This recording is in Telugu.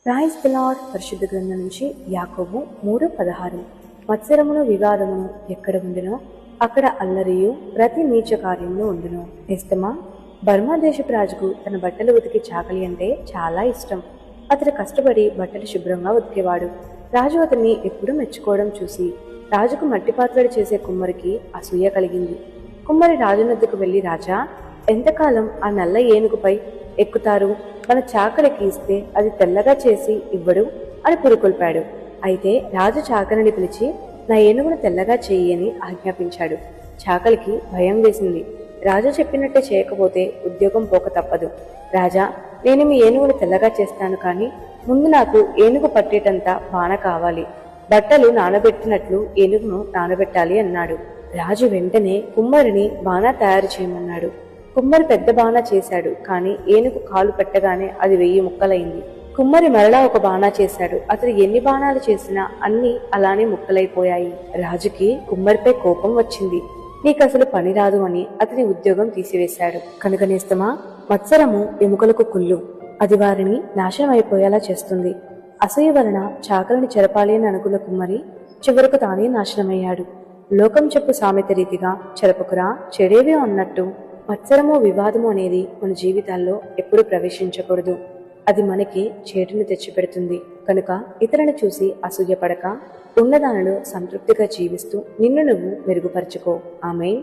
Praise the lord. పరిశుద్ధ గ్రంథం నుంచి యాకోబు 3:16. మత్సరమును వివాదమును ఎక్కడ ఉండునో అక్కడ అల్లరియు ప్రతి నీచ కార్యమును ఉండును. నేస్తమా, బర్మా దేశపు రాజుకు తన బట్టలు ఉతికి చాకలి అంటే చాలా ఇష్టం. అతడు కష్టపడి బట్టలు శుభ్రంగా ఉతికేవాడు. రాజు అతన్ని ఎప్పుడూ మెచ్చుకోవడం చూసి రాజుకు మట్టి పాత్రలు చేసే కుమ్మరికి అసూయ కలిగింది. కుమ్మరి రాజునద్దకు వెళ్లి, రాజా, ఎంతకాలం ఆ నల్ల ఏనుగుపై ఎక్కుతారు? మన చాకలికి ఇస్తే అది తెల్లగా చేసి ఇవ్వడు అని పురుకొల్పాడు. అయితే రాజు చాకలిని పిలిచి, నా ఏనుగును తెల్లగా చెయ్యి అని ఆజ్ఞాపించాడు. చాకలికి భయం వేసింది. రాజు చెప్పినట్టే చేయకపోతే ఉద్యోగం పోక తప్పదు. రాజా, నేను మీ ఏనుగును తెల్లగా చేస్తాను, కానీ ముందు నాకు ఏనుగు పట్టేటంత బాణ కావాలి. బట్టలు నానబెట్టినట్లు ఏనుగును నానబెట్టాలి అన్నాడు. రాజు వెంటనే కుమ్మరిని బాణ తయారు చేయమన్నాడు. కుమ్మరి పెద్ద బాణ చేశాడు, కానీ ఏనుగు కాలు పెట్టగానే అది 1000 ముక్కలైంది. కుమ్మరి మరలా ఒక బాణ చేశాడు. అతడు ఎన్ని బాణాలు చేసినా అన్ని అలానే ముక్కలైపోయాయి. రాజుకి కుమ్మరిపై కోపం వచ్చింది. నీకసలు పని రాదు అని అతని ఉద్యోగం తీసివేశాడు. కనుక నేస్తమా, మత్సరము ఎముకలకు కుళ్ళు. అది వారిని నాశనం అయిపోయేలా చేస్తుంది. అసూయ వలన చాకలిని చెరపాలి అని అనుకున్న కుమ్మరి చివరకు తానే నాశనమయ్యాడు. లోకం చెప్పు సామెత రీతిగా చెరపకురా చెడేవి అన్నట్టు మత్సరము వివాదము అనేది మన జీవితాల్లో ఎప్పుడు ప్రవేశించకూడదు. అది మనకి చేటును తెచ్చిపెడుతుంది. కనుక ఇతరులను చూసి అసూయపడక ఉన్నదానిలో సంతృప్తిగా జీవిస్తూ నిన్ను నువ్వు మెరుగుపరచుకో. ఆమేన్.